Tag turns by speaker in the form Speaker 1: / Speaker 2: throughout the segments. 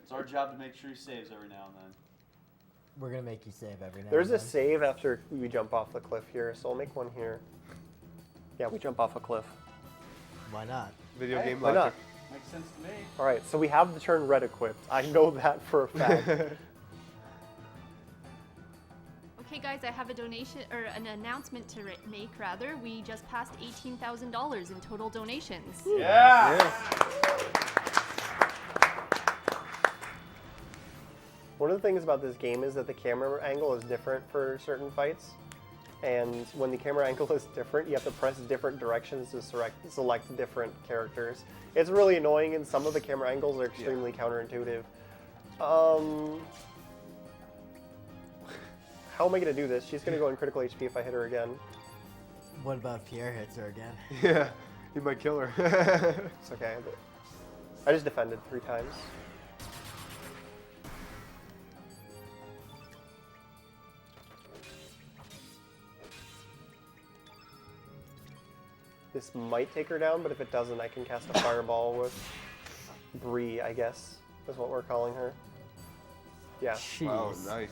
Speaker 1: It's our job to make sure he saves every now and then.
Speaker 2: We're going to make you save every now
Speaker 3: There's
Speaker 2: and
Speaker 3: a
Speaker 2: then.
Speaker 3: save after we jump off the cliff here, so I'll make one here. Yeah, we jump off a cliff.
Speaker 2: Why not?
Speaker 4: Video
Speaker 1: Hey,
Speaker 4: game
Speaker 3: why
Speaker 4: logic.
Speaker 1: Makes sense to me.
Speaker 3: All right, so we have the turn red equipped. I know that for a fact.
Speaker 5: Okay, guys, I have a donation or an announcement to make. Rather, we just passed $18,000 in total donations.
Speaker 1: Yeah.
Speaker 3: One of the things about this game is that the camera angle is different for certain fights. And when the camera angle is different, you have to press different directions to select different characters. It's really annoying, and some of the camera angles are extremely counterintuitive. How am I going to do this? She's going to go in critical HP if I hit her again.
Speaker 2: What about if Pierre hits her again?
Speaker 4: Yeah, you might kill her.
Speaker 3: It's okay. I just defended 3 times. This might take her down, but if it doesn't, I can cast a fireball with Bree, I guess, is what we're calling her. Yeah.
Speaker 2: Jeez.
Speaker 4: Wow, nice.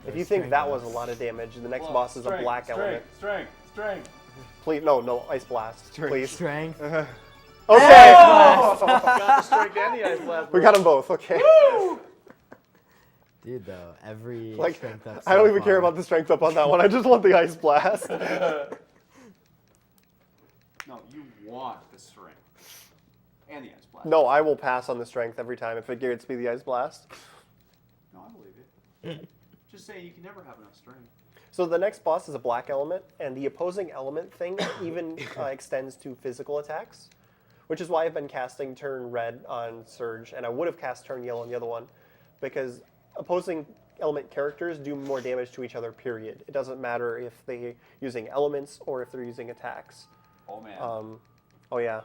Speaker 3: If you think that was a lot of damage, the next boss is a black element.
Speaker 1: Strength.
Speaker 3: Please, no, Ice Blast, please.
Speaker 2: Strength.
Speaker 3: Okay!
Speaker 1: Got the strength and the ice blast.
Speaker 3: We got them both, okay.
Speaker 2: Dude, though, every
Speaker 3: Like,
Speaker 2: strength up
Speaker 3: I don't
Speaker 2: so
Speaker 3: even care
Speaker 2: far-
Speaker 3: about the strength up on that one, I just want the Ice Blast.
Speaker 1: No, you want the strength and the ice blast.
Speaker 3: No, I will pass on the strength every time if it gets me the Ice Blast.
Speaker 1: No, I believe it. Just say you can never have enough strength.
Speaker 3: So the next boss is a black element, and the opposing element thing even extends to physical attacks, which is why I've been casting turn red on Surge, and I would have cast turn yellow on the other one, because opposing element characters do more damage to each other, period. It doesn't matter if they're using elements or if they're using attacks.
Speaker 1: Oh man.
Speaker 3: Oh yeah,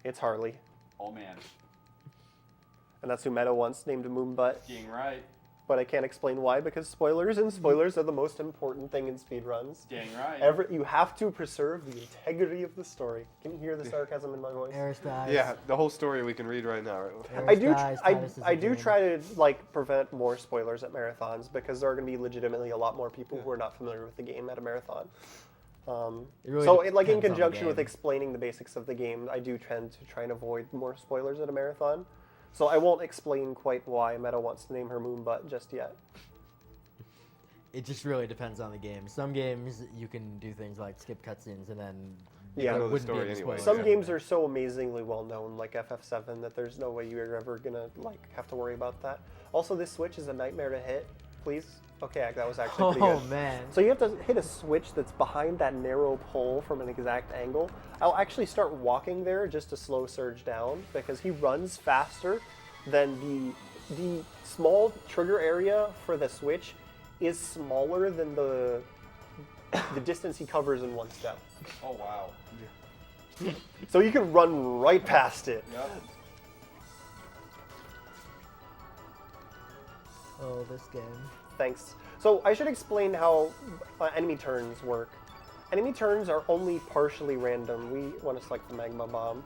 Speaker 3: it's Harley.
Speaker 1: Oh man.
Speaker 3: And that's who Meta once named Moonbutt,
Speaker 1: Being right.
Speaker 3: but I can't explain why, because spoilers, and spoilers are the most important thing in speedruns.
Speaker 1: Dang right.
Speaker 3: You have to preserve the integrity of the story. Can you hear the sarcasm in my voice?
Speaker 2: Eris dies.
Speaker 4: Yeah, the whole story we can read right now. Right?
Speaker 2: Eris
Speaker 3: I do.
Speaker 2: dies, Titus is
Speaker 3: I
Speaker 2: a
Speaker 3: do
Speaker 2: dream.
Speaker 3: try to prevent more spoilers at marathons because there are going to be legitimately a lot more people who are not familiar with the game at a marathon.
Speaker 2: It really
Speaker 3: So, in
Speaker 2: depends on the
Speaker 3: conjunction with
Speaker 2: game.
Speaker 3: explaining the basics of the game, I do tend to try and avoid more spoilers at a marathon. So I won't explain quite why Meta wants to name her Moonbutt just yet.
Speaker 2: It just really depends on the game. Some games you can do things like skip cutscenes and then
Speaker 3: Yeah.
Speaker 2: it
Speaker 3: Know
Speaker 4: the
Speaker 2: wouldn't be
Speaker 4: story
Speaker 2: any
Speaker 4: anyway.
Speaker 2: spoilers.
Speaker 3: Some
Speaker 4: yeah.
Speaker 3: games are so amazingly well known, like FF7, that there's no way you're ever gonna have to worry about that. Also, this switch is a nightmare to hit. Please. Okay, that was actually pretty
Speaker 2: Oh
Speaker 3: good.
Speaker 2: man.
Speaker 3: So you have to hit a switch that's behind that narrow pole from an exact angle. I'll actually start walking there just to slow Surge down because he runs faster than the small trigger area for the switch is smaller than the distance he covers in one step.
Speaker 1: Oh wow.
Speaker 3: So you can run right past it.
Speaker 1: Yep.
Speaker 2: Oh, this game.
Speaker 3: Thanks. So I should explain how enemy turns work. Enemy turns are only partially random. We want to select the magma bomb.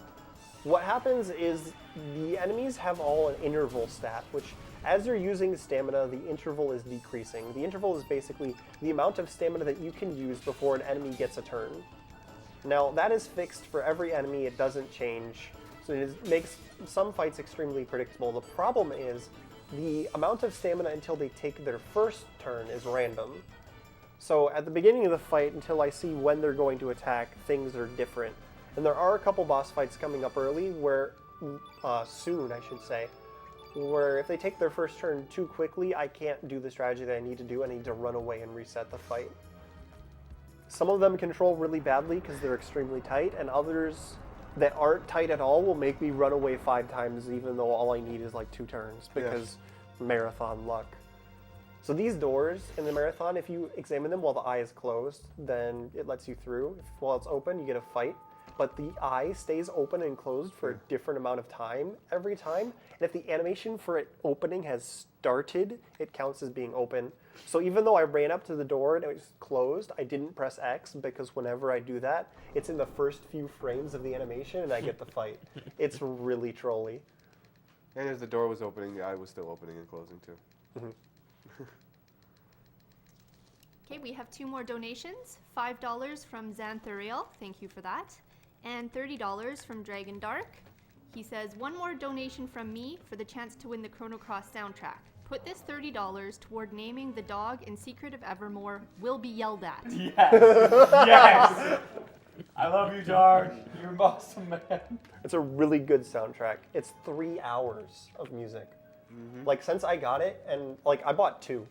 Speaker 3: What happens is the enemies have all an interval stat, which as you're using stamina, the interval is decreasing. The interval is basically the amount of stamina that you can use before an enemy gets a turn. Now that is fixed for every enemy, it doesn't change. So it makes some fights extremely predictable. The problem is the amount of stamina until they take their first turn is random. So at the beginning of the fight, until I see when they're going to attack, things are different. And there are a couple boss fights coming up early where, soon I should say, where if they take their first turn too quickly, I can't do the strategy that I need to do. I need to run away and reset the fight. Some of them control really badly because they're extremely tight, and others that aren't tight at all will make me run away 5 times even though all I need is like 2 turns because marathon luck. So these doors in the marathon, if you examine them while the eye is closed, then it lets you through. While it's open, you get a fight. But the eye stays open and closed for a different amount of time every time. And if the animation for it opening has started, it counts as being open. So even though I ran up to the door and it was closed, I didn't press X because whenever I do that, it's in the first few frames of the animation and I get the fight. It's really trolly.
Speaker 4: And as the door was opening, the eye was still opening and closing too.
Speaker 5: Okay, we have 2 more donations. $5 from Xanthuriel, thank you for that. And $30 from Dragon Dark. He says, 1 more donation from me for the chance to win the Chrono Cross soundtrack. Put this $30 toward naming the dog in Secret of Evermore will be yelled at.
Speaker 1: Yes. Yes. I love you, Dark. You're an awesome man.
Speaker 3: It's a really good soundtrack. It's 3 hours of music. Like, since I got it, and like I bought 2.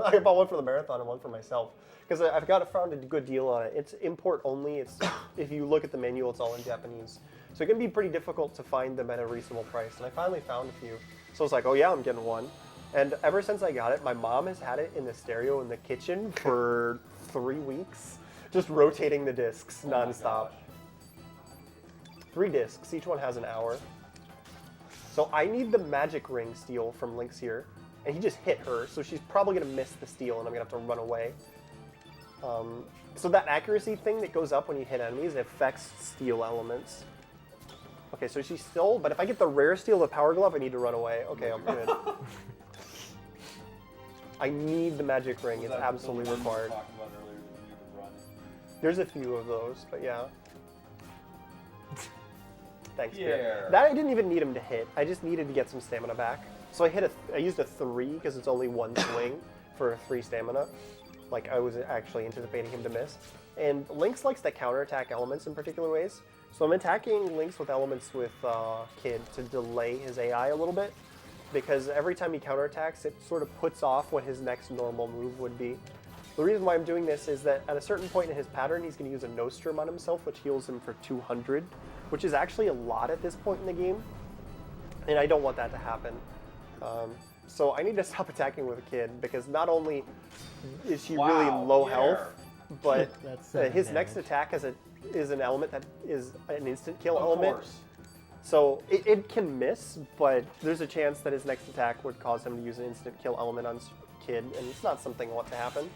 Speaker 3: I bought one for the marathon and one for myself because I've found a good deal on it. It's import only. It's if you look at the manual, it's all in Japanese, so it can be pretty difficult to find them at a reasonable price. And I finally found a few, so I was like, oh yeah, I'm getting one. And ever since I got it, my mom has had it in the stereo in the kitchen for 3 weeks, just rotating the discs nonstop. 3 discs, each one has an hour. So I need the magic ring steal from Link's here. And he just hit her, so she's probably going to miss the steal, and I'm going to have to run away. So that accuracy thing that goes up when you hit enemies affects steal elements. Okay, so she stole, but if I get the rare steal of the Power Glove, I need to run away. Okay, I'm good. I need the magic ring. It's absolutely required. There's a few of those, but yeah. Thanks, Pierre. That I didn't even need him to hit. I just needed to get some stamina back. So I used a 3 because it's only 1 swing for 3 stamina. Like I was actually anticipating him to miss. And Lynx likes to counterattack elements in particular ways. So I'm attacking Lynx with elements with Kid to delay his AI a little bit. Because every time he counterattacks, it sort of puts off what his next normal move would be. The reason why I'm doing this is that at a certain point in his pattern, he's going to use a Nostrum on himself, which heals him for 200, which is actually a lot at this point in the game. And I don't want that to happen. So I need to stop attacking with a Kid because not only is she really low health, but his next attack is an element that is an instant kill element. So it can miss, but there's a chance that his next attack would cause him to use an instant kill element on Kid, and it's not something I want to happen.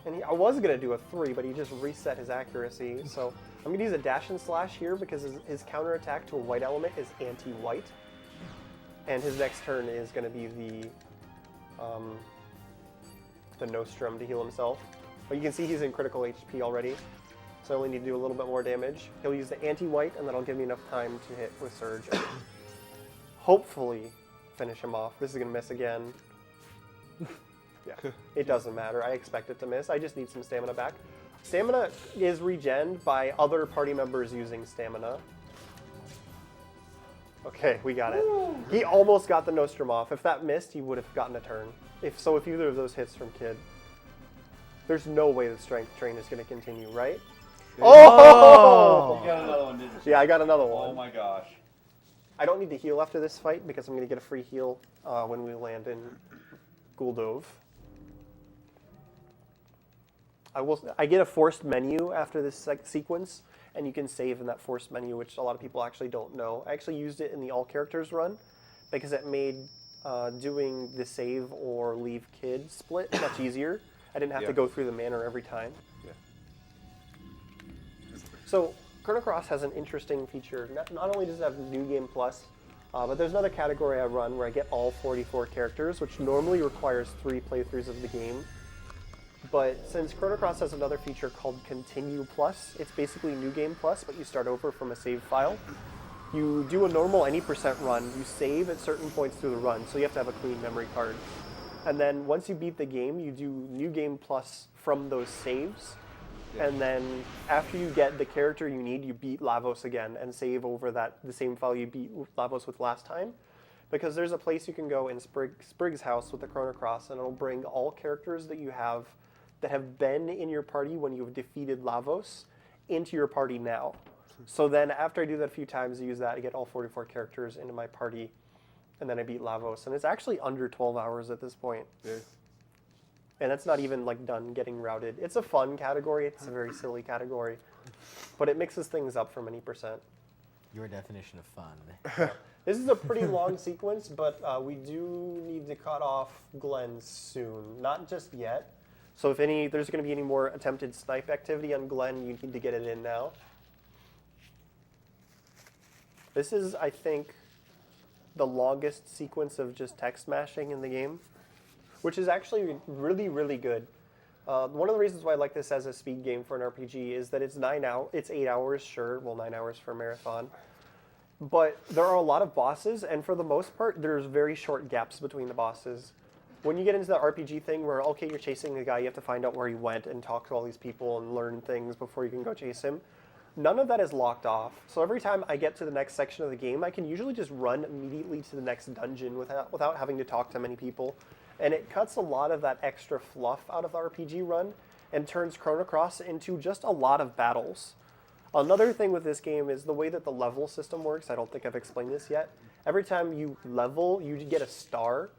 Speaker 3: And I was going to do a 3, but he just reset his accuracy. So I'm going to use a dash and slash here because his counterattack to a white element is anti-white. And his next turn is going to be the Nostrum to heal himself. But you can see he's in critical HP already. So I only need to do a little bit more damage. He'll use the anti-white, and that'll give me enough time to hit with Surge. Hopefully finish him off. This is going to miss again. Yeah, it doesn't matter. I expect it to miss. I just need some stamina back. Stamina is regened by other party members using stamina. Okay, we got it. He almost got the Nostrum off. If that missed, he would have gotten a turn. If either of those hits from Kid. There's no way the strength train is going to continue, right? Oh!
Speaker 1: You got another one, didn't you?
Speaker 3: Yeah, I got another one.
Speaker 1: Oh my gosh.
Speaker 3: I don't need to heal after this fight because I'm going to get a free heal when we land in Guldove. I get a forced menu after this sequence, and you can save in that forced menu, which a lot of people actually don't know. I actually used it in the all characters run because it made doing the save or leave Kid split much easier. I didn't have to go through the manor every time.
Speaker 4: Yeah.
Speaker 3: So Chrono Cross has an interesting feature. Not only does it have New Game Plus, but there's another category I run where I get all 44 characters, which normally requires 3 playthroughs of the game. But since Chrono Cross has another feature called Continue Plus, it's basically New Game Plus, but you start over from a save file. You do a normal any % run, you save at certain points through the run, so you have to have a clean memory card. And then once you beat the game, you do New Game Plus from those saves. And then after you get the character you need, you beat Lavos again and save over the same file you beat Lavos with last time. Because there's a place you can go in Sprig's house with the Chrono Cross, and it'll bring all characters that you have that have been in your party when you've defeated Lavos into your party now. So then after I do that a few times, I use that to get all 44 characters into my party, and then I beat Lavos. And it's actually under 12 hours at this point.
Speaker 4: Yeah.
Speaker 3: And that's not even like done getting routed. It's a fun category. It's a very silly category. But it mixes things up from any %.
Speaker 2: Your definition of fun.
Speaker 3: This is a pretty long sequence, but we do need to cut off Glenn soon. Not just yet. So if there's going to be any more attempted snipe activity on Glenn, you need to get it in now. This is, I think, the longest sequence of just text mashing in the game, which is actually really, really good. One of the reasons why I like this as a speed game for an RPG is that it's 8 hours, sure, well 9 hours for a marathon, but there are a lot of bosses, and for the most part, there's very short gaps between the bosses. When you get into the RPG thing where, okay, you're chasing a guy, you have to find out where he went and talk to all these people and learn things before you can go chase him. None of that is locked off. So every time I get to the next section of the game, I can usually just run immediately to the next dungeon without having to talk to many people. And it cuts a lot of that extra fluff out of the RPG run and turns Chrono Cross into just a lot of battles. Another thing with this game is the way that the level system works. I don't think I've explained this yet. Every time you level, you get a star.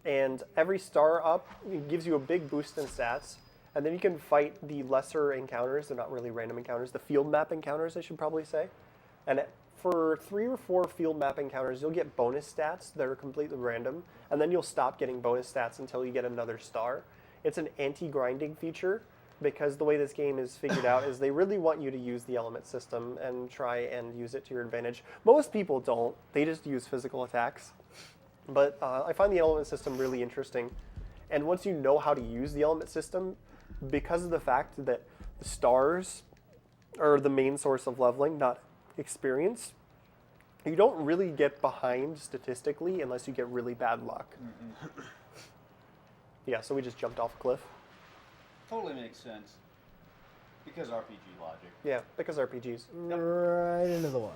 Speaker 3: And every star up gives you a big boost in stats. And then you can fight the lesser encounters. They're not really random encounters. The field map encounters, I should probably say. And for 3 or 4 field map encounters, you'll get bonus stats that are completely random. And then you'll stop getting bonus stats until you get another star. It's an anti-grinding feature because the way this game is figured out is they really want you to use the element system and try and use it to your advantage. Most people don't. They just use physical attacks. But I find the element system really interesting. And once you know how to use the element system, because of the fact that the stars are the main source of leveling, not experience, you don't really get behind statistically unless you get really bad luck. Mm-hmm. Yeah, so we just jumped off a cliff.
Speaker 1: Totally makes sense. Because RPG logic.
Speaker 3: Yeah, because RPGs.
Speaker 2: Right into the water.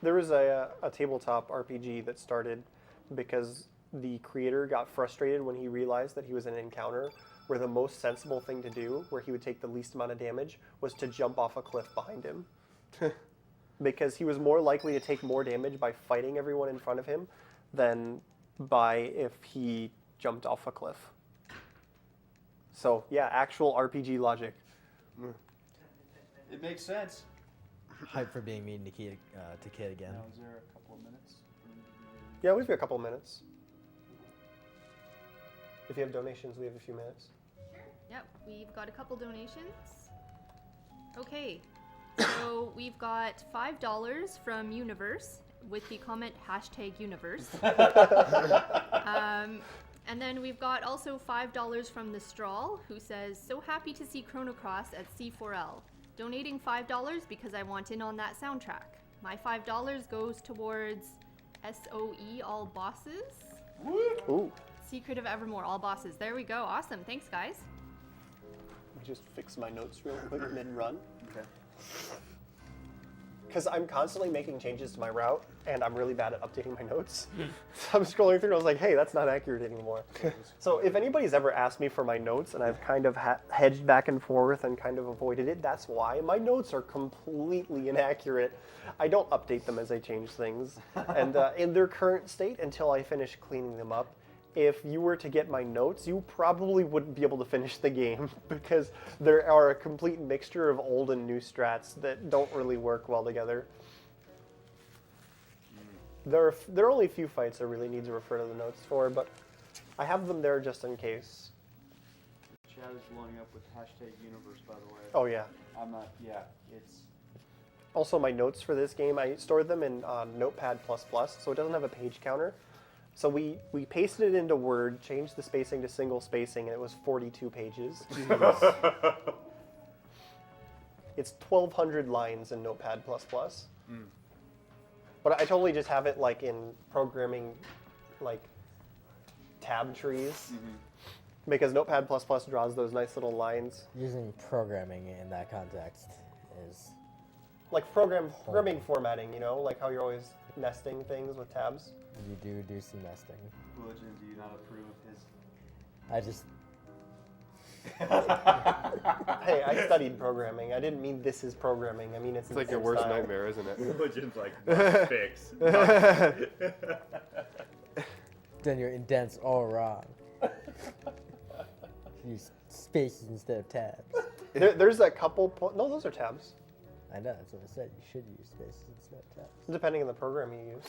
Speaker 3: There was a tabletop RPG that started because the creator got frustrated when he realized that he was in an encounter where the most sensible thing to do, where he would take the least amount of damage, was to jump off a cliff behind him. Because he was more likely to take more damage by fighting everyone in front of him than by if he jumped off a cliff. So, yeah, actual RPG logic.
Speaker 1: It makes sense.
Speaker 2: Hype for being mean to Kid again.
Speaker 1: Now, is there a couple of minutes?
Speaker 3: Yeah, we've got a couple of minutes. If you have donations, we have a few minutes.
Speaker 5: Yep, we've got a couple donations. Okay, so we've got $5 from Universe with the comment #Universe. And then we've got also $5 from The Strawl, who says, so happy to see Chrono Cross at C4L. Donating $5 because I want in on that soundtrack. My $5 goes towards SOE All Bosses.
Speaker 3: Ooh.
Speaker 5: Secret of Evermore All Bosses. There we go. Awesome. Thanks, guys.
Speaker 3: Let me just fix my notes real quick mid-run.
Speaker 1: Okay.
Speaker 3: Because I'm constantly making changes to my route, and I'm really bad at updating my notes. So I'm scrolling through, and I was like, hey, that's not accurate anymore. So if anybody's ever asked me for my notes, and I've kind of hedged back and forth and kind of avoided it, that's why. My notes are completely inaccurate. I don't update them as I change things. And in their current state, until I finish cleaning them up, if you were to get my notes, you probably wouldn't be able to finish the game because there are a complete mixture of old and new strats that don't really work well together. There are only a few fights I really need to refer to the notes for, but I have them there just in case.
Speaker 1: Chat is blowing up with #Universe, by the way.
Speaker 3: Oh yeah.
Speaker 1: I'm not, yeah, it's...
Speaker 3: Also, my notes for this game, I stored them in Notepad++, so it doesn't have a page counter. So we pasted it into Word, changed the spacing to single spacing, and it was 42 pages. It's 1,200 lines in Notepad++. But I totally just have it like in programming, like tab trees, because Notepad++ draws those nice little lines.
Speaker 2: Using programming in that context is
Speaker 3: Like programming formatting, you know, like how you're always nesting things with tabs.
Speaker 2: you do some nesting.
Speaker 1: Religion, do you not approve of his...
Speaker 2: I just
Speaker 3: Hey, I studied programming. I didn't mean this is programming. I mean it's
Speaker 4: like your worst nightmare, isn't it?
Speaker 1: Religion's like, must fix.
Speaker 2: done your indents all wrong. Use spaces instead of tabs.
Speaker 3: There's a couple... No, those are tabs.
Speaker 2: I know, that's what I said. You should use spaces instead of tabs.
Speaker 3: Depending on the program you use.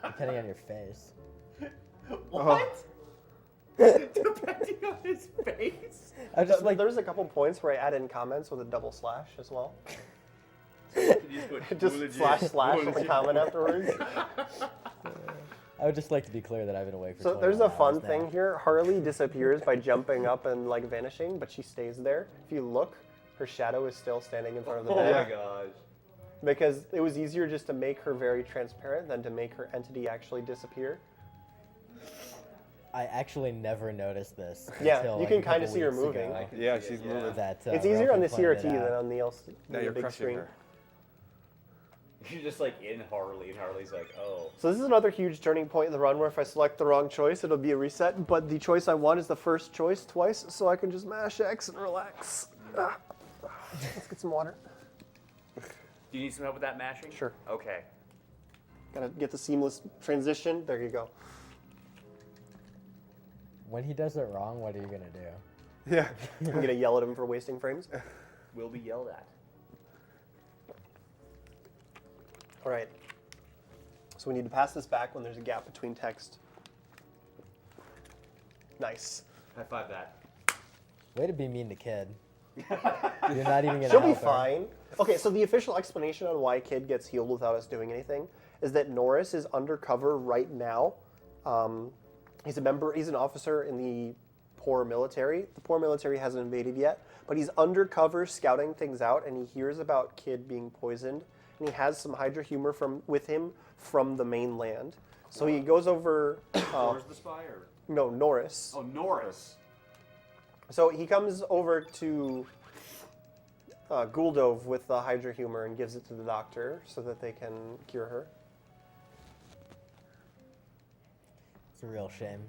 Speaker 2: Depending on your face.
Speaker 1: What? Depending on his face?
Speaker 2: I just like
Speaker 3: There's a couple points where I add in comments with a double slash as well. Just slash in the comment afterwards.
Speaker 2: I would just like to be clear that I've been away for
Speaker 3: So
Speaker 2: 21
Speaker 3: there's a fun
Speaker 2: hours now.
Speaker 3: thing here. Harley disappears by jumping up and like vanishing, but she stays there. If you look, her shadow is still standing in front of the
Speaker 1: Oh
Speaker 3: bed.
Speaker 1: my gosh.
Speaker 3: Because it was easier just to make her very transparent than to make her entity actually disappear.
Speaker 2: I actually never noticed this.
Speaker 3: Yeah,
Speaker 2: until,
Speaker 3: you
Speaker 2: like,
Speaker 3: can
Speaker 2: a
Speaker 3: kinda
Speaker 2: couple
Speaker 3: see her
Speaker 2: weeks
Speaker 3: moving.
Speaker 2: ago
Speaker 4: Yeah, she's moving.
Speaker 2: that,
Speaker 3: It's easier on the
Speaker 2: Roper pointed
Speaker 3: CRT
Speaker 2: it
Speaker 3: than
Speaker 2: out.
Speaker 3: on the
Speaker 4: Now
Speaker 3: the
Speaker 4: you're
Speaker 3: big
Speaker 4: crushing
Speaker 3: screen.
Speaker 4: her.
Speaker 1: You're just like in Harley, and Harley's like, oh.
Speaker 3: So this is another huge turning point in the run where if I select the wrong choice, it'll be a reset. But the choice I want is the first choice twice, so I can just mash X and relax. Let's get some water.
Speaker 1: Do you need some help with that mashing?
Speaker 3: Sure.
Speaker 1: Okay.
Speaker 3: Gotta get the seamless transition. There you go.
Speaker 2: When he does it wrong, what are you gonna do?
Speaker 4: Yeah.
Speaker 3: I'm gonna yell at him for wasting frames.
Speaker 1: Will be yelled at.
Speaker 3: All right. So we need to pass this back when there's a gap between text. Nice.
Speaker 1: High five that.
Speaker 2: Way to be mean to Kid. You're not even gonna
Speaker 3: She'll be
Speaker 2: help her.
Speaker 3: fine. Okay, so the official explanation on why Kid gets healed without us doing anything is that Norris is undercover right now. He's an officer in the poor military. The poor military hasn't invaded yet, but he's undercover scouting things out, and he hears about Kid being poisoned, and he has some Hydra humor with him from the mainland. So he goes over.
Speaker 1: Where's the spy? Or?
Speaker 3: No, Norris.
Speaker 1: Oh, Norris.
Speaker 3: So he comes over to Guldove with the Hydra humor and gives it to the doctor so that they can cure her.
Speaker 2: It's a real shame.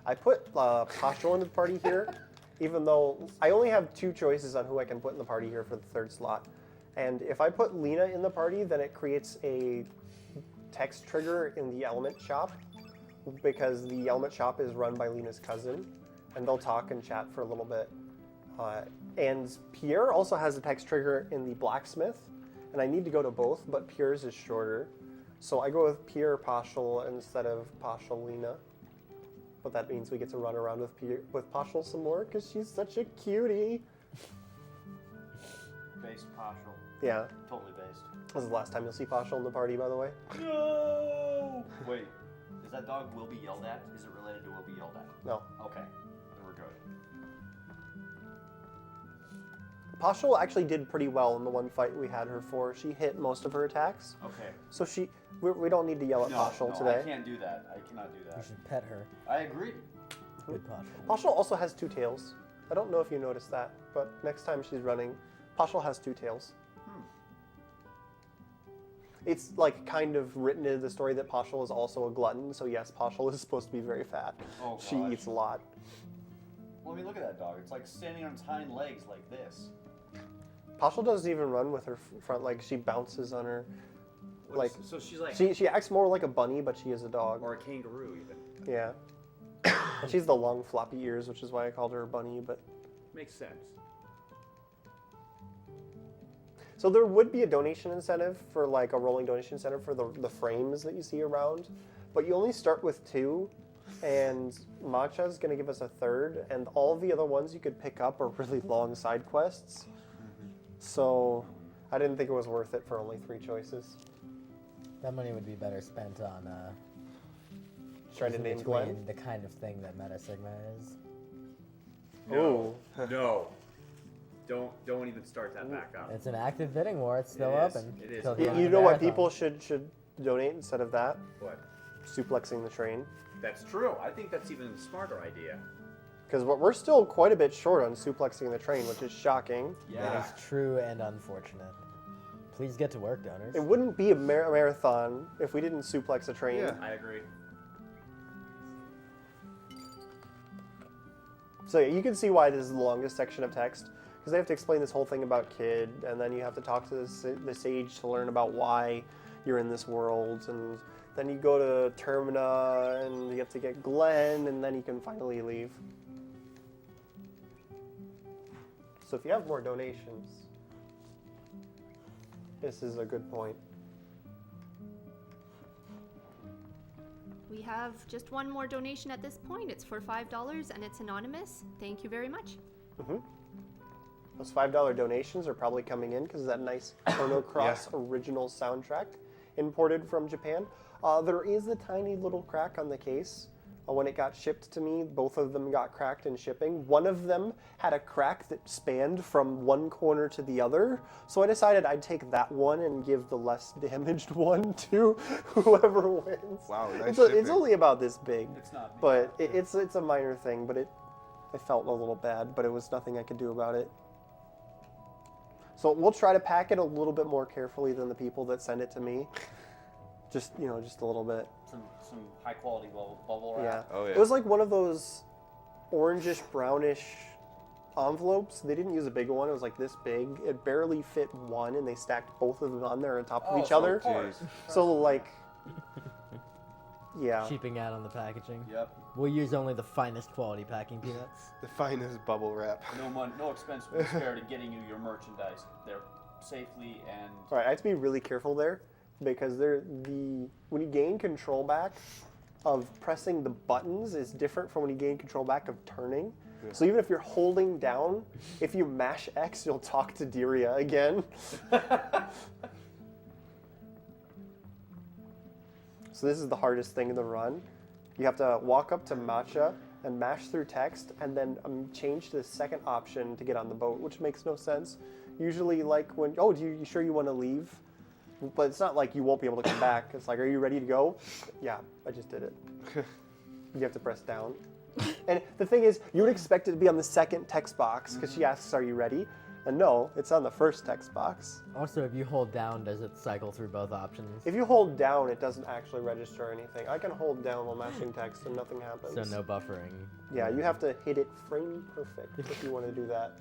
Speaker 3: I put Pashul in the party here, even though I only have 2 choices on who I can put in the party here for the 3rd slot. And if I put Lena in the party, then it creates a text trigger in the element shop, because the element shop is run by Lena's cousin, and they'll talk and chat for a little bit. And Pierre also has a text trigger in the blacksmith, and I need to go to both, but Pierre's is shorter. So I go with Pierre Pashul instead of Pashul Lena. But that means we get to run around with Pashul some more, because she's such a cutie.
Speaker 1: Based partial.
Speaker 3: Yeah,
Speaker 1: Totally based.
Speaker 3: this is the last time you'll see Pashul in the party, by the way.
Speaker 1: No! Wait. Is that dog will be yelled at? Is it related to will be yelled at?
Speaker 3: No.
Speaker 1: Okay. Then we're good.
Speaker 3: Pashul actually did pretty well in the one fight we had her for. She hit most of her attacks.
Speaker 1: Okay.
Speaker 3: So we don't need to yell at Pashul today.
Speaker 1: I can't do that. I cannot do
Speaker 2: You
Speaker 1: that.
Speaker 2: should pet her.
Speaker 1: I agree.
Speaker 2: Good posture.
Speaker 3: Pashul also has 2 tails. I don't know if you noticed that, but next time she's running, Pashul has 2 tails. It's like kind of written into the story that Pashul is also a glutton, so yes, Pashul is supposed to be very fat.
Speaker 1: Oh,
Speaker 3: She
Speaker 1: gosh.
Speaker 3: eats a lot.
Speaker 1: Well, I mean, look at that dog. It's like standing on its hind legs like this.
Speaker 3: Pashul doesn't even run with her front legs. She bounces on her. Like
Speaker 1: So she's like,
Speaker 3: she acts more like a bunny, but she is a dog.
Speaker 1: or a kangaroo even.
Speaker 3: Yeah. And she's the long floppy ears, which is why I called her a bunny, but
Speaker 1: Makes sense.
Speaker 3: so there would be a donation incentive for like a rolling donation incentive for the frames that you see around, but you only start with 2, and Matcha's gonna give us a 3rd, and all of the other ones you could pick up are really long side quests. So I didn't think it was worth it for only 3 choices.
Speaker 2: That money would be better spent on
Speaker 3: Trying to
Speaker 2: choosing
Speaker 3: name Glenn.
Speaker 2: between the kind of thing that Meta Sigma is.
Speaker 3: Ooh.
Speaker 1: No. Don't even start that back up.
Speaker 2: It's an active bidding war. It's still
Speaker 1: It is.
Speaker 2: open.
Speaker 1: It is.
Speaker 2: till the
Speaker 3: You,
Speaker 2: end
Speaker 3: you
Speaker 2: of
Speaker 3: know
Speaker 2: the
Speaker 3: what
Speaker 2: marathon.
Speaker 3: people should donate instead of that?
Speaker 1: What?
Speaker 3: Suplexing the train.
Speaker 1: That's true. I think that's even a smarter idea.
Speaker 3: Because we're still quite a bit short on suplexing the train, which is shocking.
Speaker 1: Yeah.
Speaker 2: It is true and unfortunate. Please get to work, donors.
Speaker 3: It wouldn't be a marathon if we didn't suplex a train.
Speaker 4: Yeah.
Speaker 1: I agree.
Speaker 3: So yeah, you can see why this is the longest section of text, because they have to explain this whole thing about Kid, and then you have to talk to the sage to learn about why you're in this world, and then you go to Termina, and you have to get Glenn, and then you can finally leave. So if you have more donations, this is a good point.
Speaker 5: We have just one more donation at this point. It's for $5 and it's anonymous. Thank you very much.
Speaker 3: Those $5 donations are probably coming in because of that nice Chrono Cross original soundtrack imported from Japan. There is a tiny little crack on the case. When it got shipped to me, both of them got cracked in shipping. One of them had a crack that spanned from one corner to the other. So I decided I'd take that one and give the less damaged one to whoever wins.
Speaker 4: Wow, nice
Speaker 3: It's
Speaker 4: shipping.
Speaker 3: only about this big.
Speaker 1: It's not.
Speaker 3: But it's a minor thing, but I felt a little bad, but it was nothing I could do about it. So we'll try to pack it a little bit more carefully than the people that send it to me. Just a little bit.
Speaker 1: Some high quality bubble wrap.
Speaker 3: Yeah.
Speaker 4: Oh, yeah.
Speaker 3: It was like one of those orangish, brownish envelopes. They didn't use a big one. It was like this big. It barely fit one, and they stacked both of them on there on top of each other.
Speaker 1: Course.
Speaker 3: So like, yeah.
Speaker 2: Cheaping out on the packaging.
Speaker 1: Yep.
Speaker 2: We'll use only the finest quality packing peanuts.
Speaker 4: The finest bubble wrap.
Speaker 1: No money, no expense will be spared in getting you your merchandise there safely and.
Speaker 3: All right, I have to be really careful there because when you gain control back of pressing the buttons is different from when you gain control back of turning.
Speaker 4: Yeah.
Speaker 3: So even if you're holding down, if you mash X, you'll talk to Diria again. So this is the hardest thing in the run. You have to walk up to Matcha and mash through text and then change to the second option to get on the boat, which makes no sense. Usually like when, you sure you want to leave? But it's not like you won't be able to come back. It's like, are you ready to go? Yeah, I just did it. You have to press down. And the thing is, you would expect it to be on the second text box because she asks, are you ready? And no, it's on the first text box.
Speaker 2: Also, if you hold down, does it cycle through both options?
Speaker 3: If you hold down, it doesn't actually register anything. I can hold down while mashing text and nothing happens.
Speaker 2: So no buffering.
Speaker 3: Yeah, you have to hit it frame perfect if you want to do that.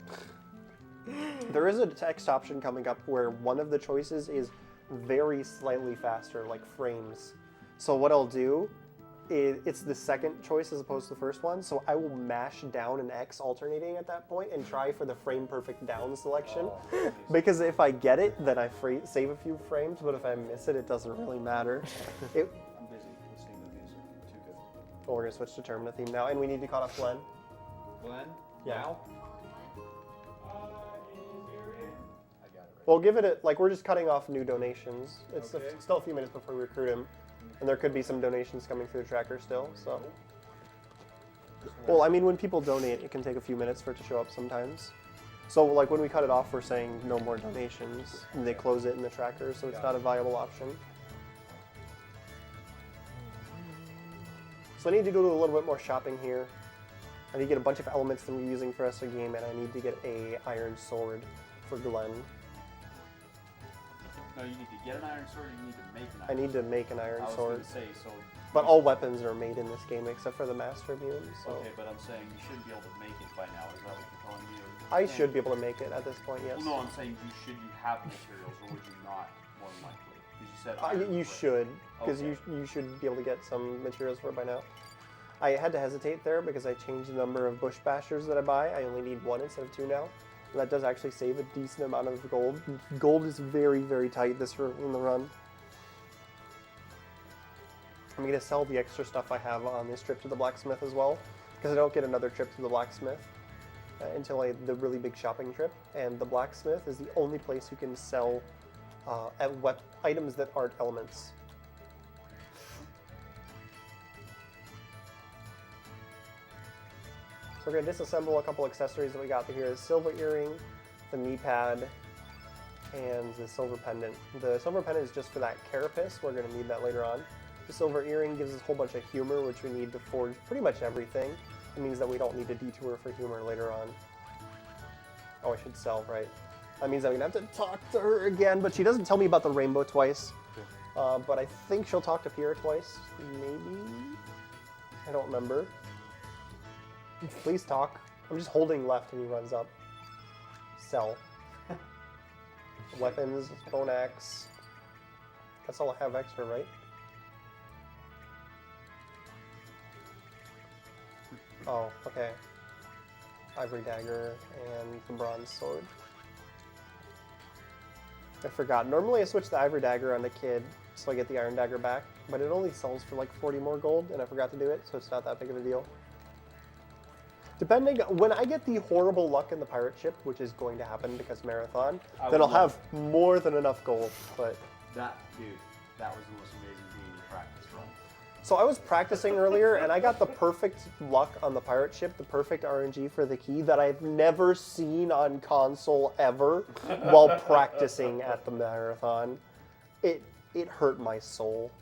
Speaker 3: There is a text option coming up where one of the choices is very slightly faster, like frames. So what I'll do is, it's the second choice as opposed to the first one, so I will mash down and X alternating at that point and try for the frame perfect down selection. Because if I get it, then I save a few frames, but if I miss it, it doesn't really matter.
Speaker 1: I'm busy listening to music. Too good.
Speaker 3: Well, we're going to switch to Termina theme now, and we need to cut off Glenn.
Speaker 1: Glenn?
Speaker 3: Yeah.
Speaker 1: Now? I got it right.
Speaker 3: Well, give it we're just cutting off new donations. It's
Speaker 1: Okay.
Speaker 3: still a few minutes before we recruit him. And there could be some donations coming through the tracker still, so. Well, I mean, when people donate, it can take a few minutes for it to show up sometimes. So, like, when we cut it off, we're saying no more donations, and they close it in the tracker, so it's not a viable option. So I need to go do a little bit more shopping here. I need to get a bunch of elements that we're using for rest of the game, and I need to get a iron sword for Glenn.
Speaker 1: No, you need to get an iron sword. You need to make an
Speaker 3: I
Speaker 1: iron
Speaker 3: need to make an iron
Speaker 1: I was
Speaker 3: sword.
Speaker 1: gonna say so.
Speaker 3: But all weapons are made in this game except for the Master Beam, so
Speaker 1: Okay, but I'm saying you should be able to make it by now. Is that what you're telling me?
Speaker 3: I should be able to make it at this point, yes.
Speaker 1: Well, no, I'm saying you have the materials, or would you not? More than likely, because you said iron
Speaker 3: You
Speaker 1: sword.
Speaker 3: should, because
Speaker 1: Okay.
Speaker 3: you should be able to get some materials for it by now. I had to hesitate there because I changed the number of bush bashers that I buy. I only need 1 instead of 2 now. And that does actually save a decent amount of gold. Gold is very, very tight in the run. I'm going to sell the extra stuff I have on this trip to the blacksmith as well, because I don't get another trip to the blacksmith until the really big shopping trip. And the blacksmith is the only place you can sell items that aren't elements. So we're going to disassemble a couple accessories that we got here. The silver earring, the knee pad, and the silver pendant. The silver pendant is just for that carapace. We're going to need that later on. The silver earring gives us a whole bunch of humor, which we need to forge pretty much everything. It means that we don't need a detour for humor later on. Oh, I should sell, right? That means I'm going to have to talk to her again, but she doesn't tell me about the rainbow twice. But I think she'll talk to Pierre twice, maybe? I don't remember. Please talk. I'm just holding left and he runs up. Sell. Weapons, bone axe. That's all I have extra, right? Oh, okay. Ivory dagger and the bronze sword. I forgot. Normally I switch the ivory dagger on the kid so I get the iron dagger back, but it only sells for like 40 more gold and I forgot to do it, so it's not that big of a deal. Depending, when I get the horrible luck in the pirate ship, which is going to happen because marathon,
Speaker 1: I
Speaker 3: then
Speaker 1: would
Speaker 3: I'll have more than enough gold. But
Speaker 1: That, dude, that was the most amazing thing in your practice run.
Speaker 3: so I was practicing earlier, and I got the perfect luck on the pirate ship, the perfect RNG for the key that I've never seen on console ever while practicing at the marathon. It hurt my soul.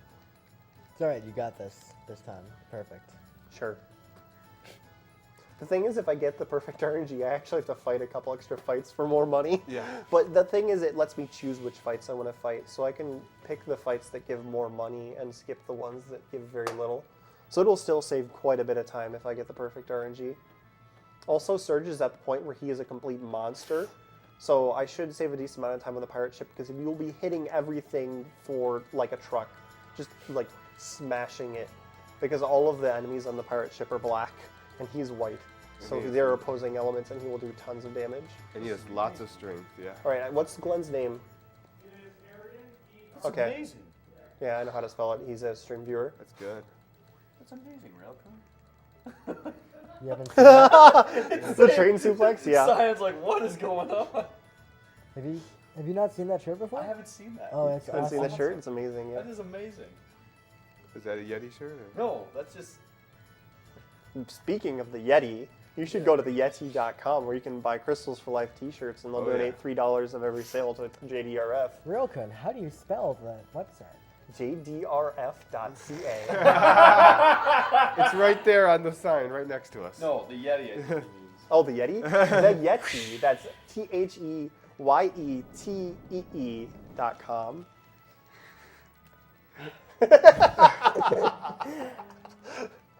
Speaker 2: It's all right. You got this time. Perfect.
Speaker 3: Sure. The thing is, if I get the perfect RNG, I actually have to fight a couple extra fights for more money.
Speaker 4: Yeah.
Speaker 3: But the thing is, it lets me choose which fights I want to fight, so I can pick the fights that give more money and skip the ones that give very little. So it'll still save quite a bit of time if I get the perfect RNG. Also, Surge is at the point where he is a complete monster, so I should save a decent amount of time on the pirate ship because you'll be hitting everything for like a truck, just like smashing it, because all of the enemies on the pirate ship are black and he's white. So they're opposing elements, and he will do tons of damage.
Speaker 4: And he has lots of strength, yeah.
Speaker 3: All right, what's Glenn's name?
Speaker 1: That's
Speaker 3: Okay.
Speaker 1: amazing.
Speaker 3: Yeah, I know how to spell it. He's a stream viewer.
Speaker 4: That's good.
Speaker 1: That's amazing, Railcon.
Speaker 2: You haven't seen that?
Speaker 3: The train suplex? Yeah.
Speaker 1: Science, like, what is going on?
Speaker 2: Have you not seen that shirt before?
Speaker 1: I haven't seen that.
Speaker 2: Oh, it's
Speaker 3: I haven't seen
Speaker 2: awesome.
Speaker 3: the shirt. It's amazing, yeah.
Speaker 1: That is amazing.
Speaker 4: Is that a Yeti shirt? Or?
Speaker 1: No, that's just.
Speaker 3: Speaking of the Yeti, you should go to theyeti.com where you can buy Crystals for Life t-shirts, and they'll
Speaker 4: Oh,
Speaker 3: donate $3 of every sale to JDRF.
Speaker 2: Realcon, how do you spell that website?
Speaker 3: JDRF.ca.
Speaker 4: It's right there on the sign, right next to us.
Speaker 1: No, the Yeti, I think he means.
Speaker 3: Oh, the Yeti? The Yeti. That's THEYETEE.com.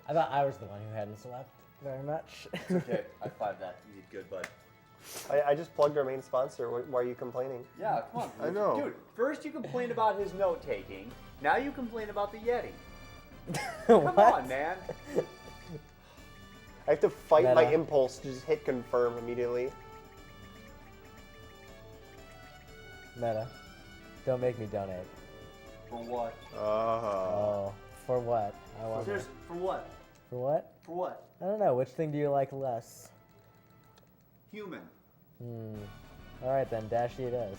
Speaker 2: I thought I was the one who hadn't slept very much.
Speaker 1: Okay, I find that. You did good, bud.
Speaker 3: I just plugged our main sponsor. Why are you complaining?
Speaker 1: Yeah, come on.
Speaker 4: I know.
Speaker 1: Dude, first you complained about his note taking. Now you complain about the Yeti. Come
Speaker 2: What?
Speaker 1: on, man.
Speaker 3: I have to fight my
Speaker 2: Meta.
Speaker 3: impulse to just hit confirm immediately.
Speaker 2: Meta. Don't make me donate.
Speaker 1: For what?
Speaker 2: Oh, for what? I wonder.
Speaker 1: Seriously, for what?
Speaker 2: For what?
Speaker 1: For what?
Speaker 2: I don't know. Which thing do you like less?
Speaker 1: Human.
Speaker 2: All right then, Dashy it is.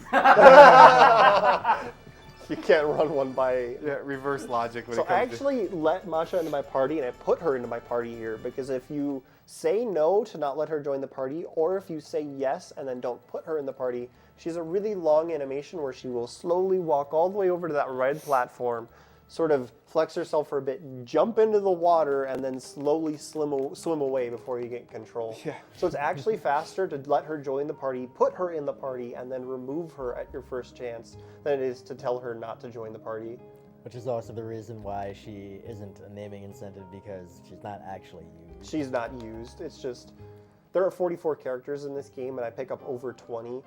Speaker 3: You can't run one by.
Speaker 4: Yeah, reverse logic when
Speaker 3: So
Speaker 4: it
Speaker 3: I
Speaker 4: comes
Speaker 3: actually let Masha into my party, and I put her into my party here because if you say no to not let her join the party, or if you say yes and then don't put her in the party, she has a really long animation where she will slowly walk all the way over to that red platform, sort of flex herself for a bit, jump into the water, and then slowly swim away before you get control.
Speaker 4: Yeah.
Speaker 3: So it's actually faster to let her join the party, put her in the party, and then remove her at your first chance than it is to tell her not to join the party.
Speaker 2: Which is also the reason why she isn't a naming incentive, because she's not actually used.
Speaker 3: She's not used. It's just, there are 44 characters in this game, and I pick up over 20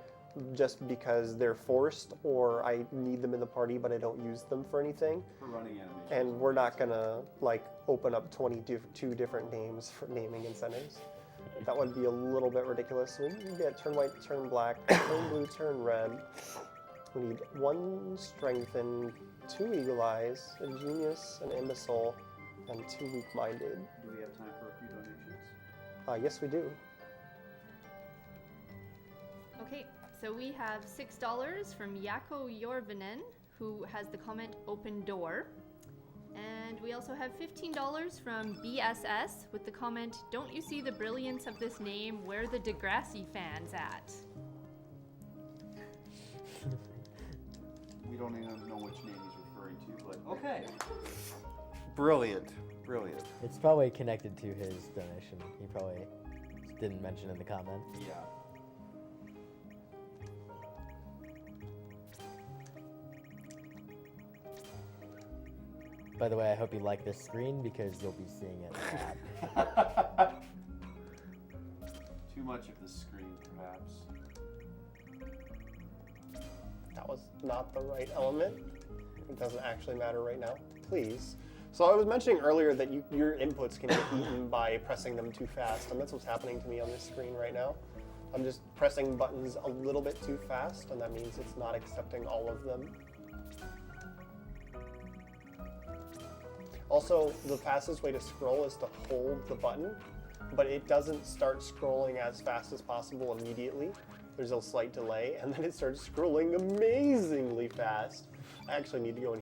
Speaker 3: just because they're forced, or I need them in the party, but I don't use them for anything.
Speaker 1: For running animation.
Speaker 3: And we're not gonna like open up 22 different names for naming incentives. That would be a little bit ridiculous. We need to get turn white, turn black, turn blue, turn red. We need 1 strengthened, 2 eagle eyes, a genius, an imbecile, and 2 weak-minded.
Speaker 1: Do we have time for a few donations?
Speaker 3: Yes, we do.
Speaker 5: Okay, so we have $6 from Yako Jorvinen, who has the comment open door. And we also have $15 from BSS with the comment, don't you see the brilliance of this name? Where the Degrassi fans at?
Speaker 1: We don't even know which name he's referring to, but okay.
Speaker 4: Brilliant. Brilliant.
Speaker 2: It's probably connected to his donation. He probably just didn't mention in the comment.
Speaker 1: Yeah.
Speaker 2: By the way, I hope you like this screen because you'll be seeing it a lot.
Speaker 1: Too much of the screen, perhaps.
Speaker 3: That was not the right element. It doesn't actually matter right now. Please. So I was mentioning earlier that your inputs can get eaten by pressing them too fast, and that's what's happening to me on this screen right now. I'm just pressing buttons a little bit too fast, and that means it's not accepting all of them. Also, the fastest way to scroll is to hold the button. but it doesn't start scrolling as fast as possible immediately. There's a slight delay, and then it starts scrolling amazingly fast. I actually need to go in